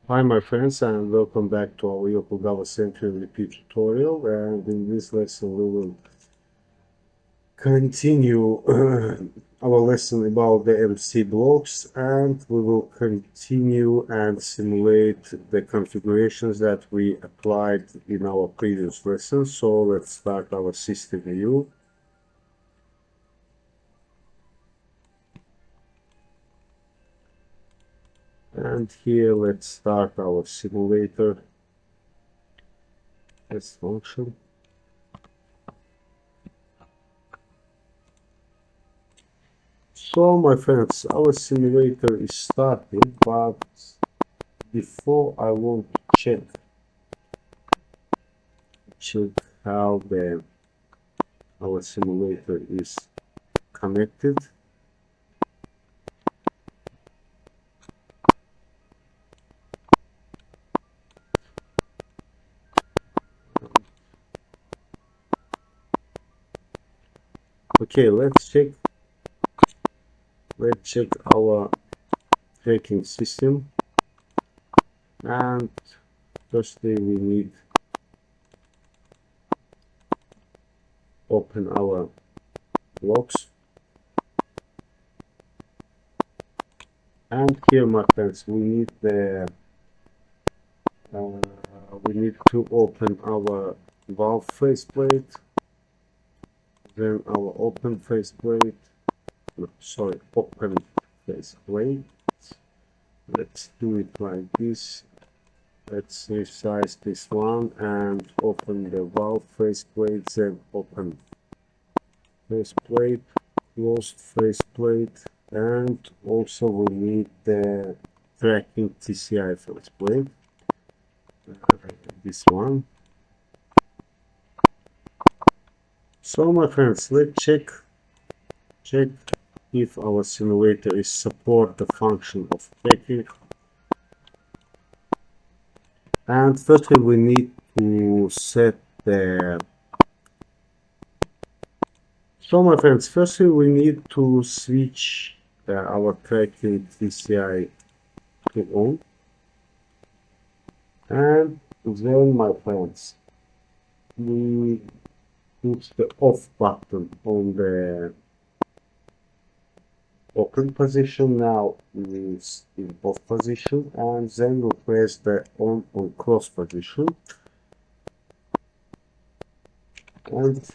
Hi my friends, and welcome back to our Yokogawa CENTUM repeat tutorial. And in this lesson we will continue our lesson about the MC blocks, and we will continue and simulate the configurations that we applied in our previous lesson. So let's start our system view. And here let's start our simulator test function. So my friends, our simulator is starting, but before I want to check how our simulator is connected. Okay, let's check our tracking system, and firstly we need open our blocks, and here my friends we need to open our valve faceplate, then our open faceplate, sorry, open faceplate. Let's do it like this. Let's resize this one and open the valve faceplate, then open faceplate, closed faceplate, and also we need the tracking TCI faceplate, this one. So my friends, let's check if our simulator is support the function of tracking. And firstly we need to set the my friends, firstly we need to switch our tracking TCI to on, and then my friends we put the off button on the open position. Now it's in off position, and then we press the on close position, and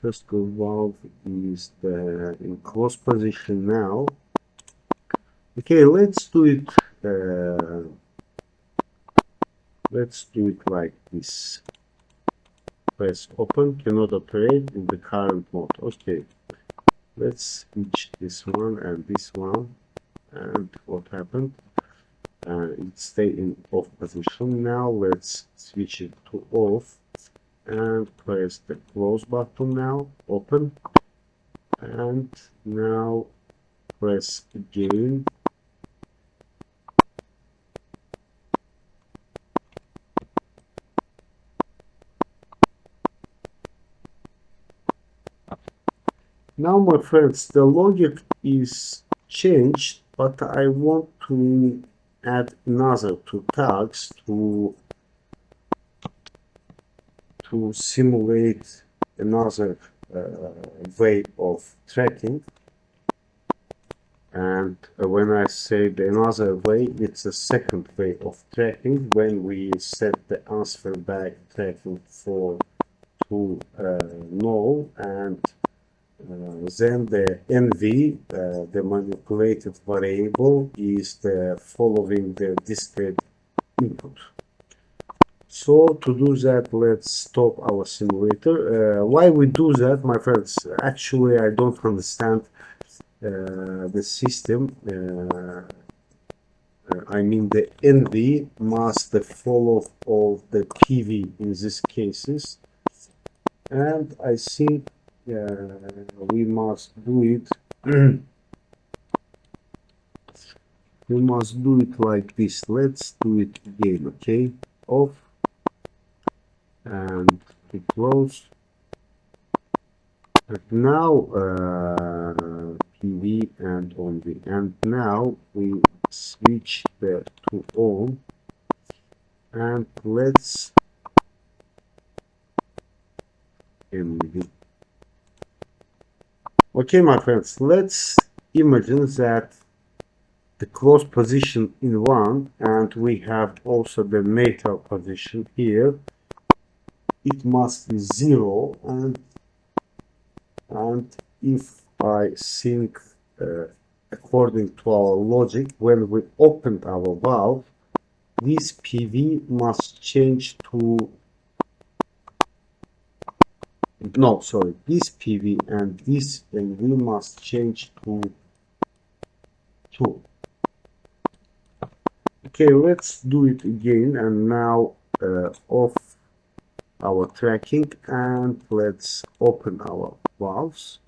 first valve is in close position now. Okay, let's do it like this. Press open, cannot operate in the current mode. Okay, let's switch this one and this one, and what happened? It stayed in off position. Now let's switch it to off and press the close button. Now open, and now press again. Now my friends, the logic is changed, but I want to add another two tags to simulate another way of tracking. And when I say the another way, it's a second way of tracking when we set the answer back tracking to null, and then the NV, the manipulated variable, is following the discrete input. So to do that, let's stop our simulator. Why we do that, my friends? Actually, I don't understand the system. I mean, the NV must follow all the PV in these cases, and I think we must do it. We must do it like this. Let's do it again. Okay, off and close. And now PV and on V. And now we switch the to on, and let's MV. Okay, my friends, let's imagine that the close position in 1, and we have also the neutral position here. It must be 0, and if I think according to our logic, when we opened our valve, this PV must change to, no, sorry, this PV and this NV must change to 2. Okay, let's do it again, and now off our tracking, and let's open our valves.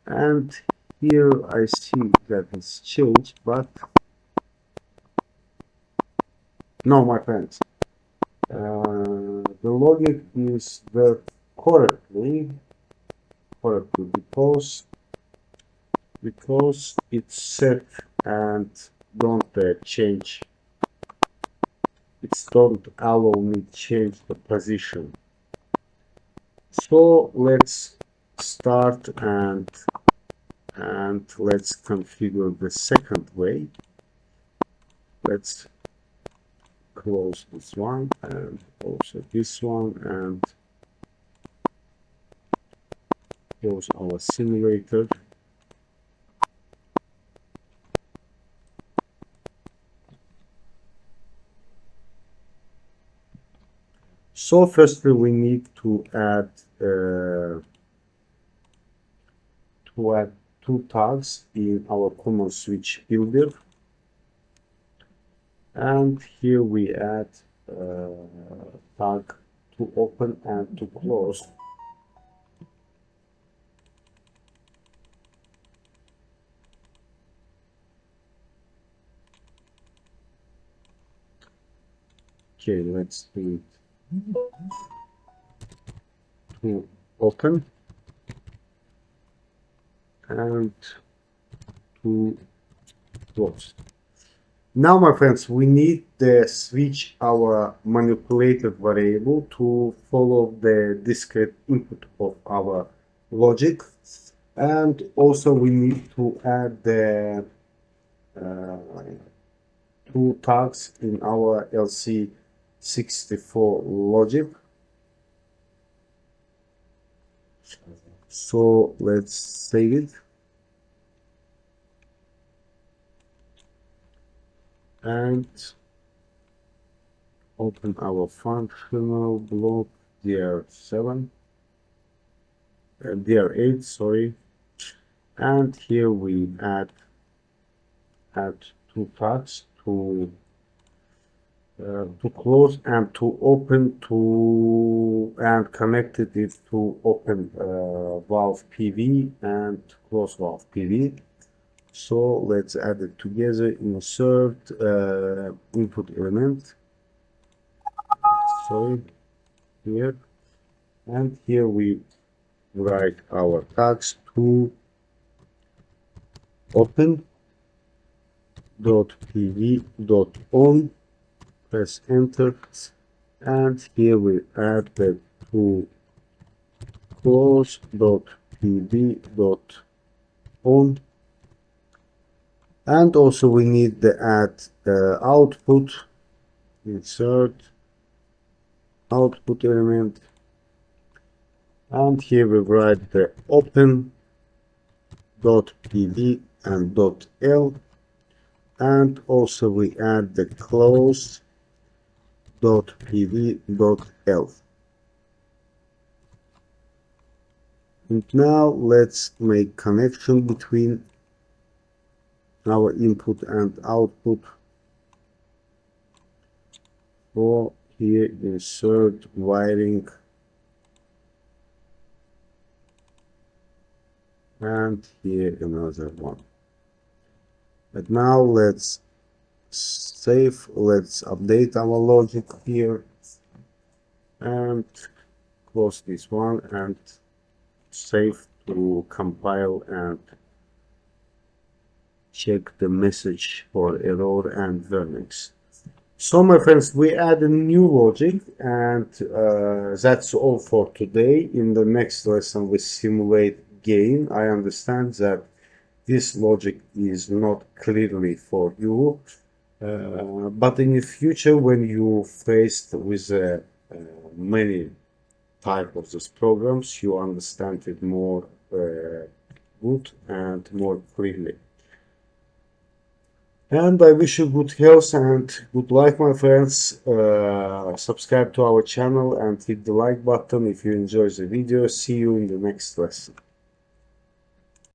And here I see that it's changed, but no, my friends, the logic is worked correctly because it's set and don't change. It's don't allow me change the position. So let's start and let's configure the second way. Let's close this one and also this one, and close our simulator. So firstly we need to add 2 tags in our common switch builder, and here we add tag to open and to close. Okay, let's do it to open and to close. Now, my friends, we need to switch our manipulated variable to follow the discrete input of our logic, and also we need to add the 2 tags in our LC64 logic. So let's save it and open our functional block DR8, sorry, and here we add 2 tags to close and to open and connected it to open valve PV and close valve PV. So let's add it together. Insert input element, sorry, here, and here we write our tags to open dot pv dot on, press enter, and here we add the to close dot pv dot on, and also we need the add output, insert output element, and here we write the open dot pv and dot l, and also we add the close dot pv dot l. And now let's make connection between our input and output. So here insert wiring, and here another one. But now let's save, let's update our logic here and close this one and save to compile and check the message for error and warnings. So my friends, we add a new logic, and that's all for today. In the next lesson we simulate gain. I understand that this logic is not clearly for you, but in the future when you faced with many type of these programs, you understand it more good and more clearly. And I wish you good health and good life, my friends. Subscribe to our channel and hit the like button if you enjoy the video. See you in the next lesson.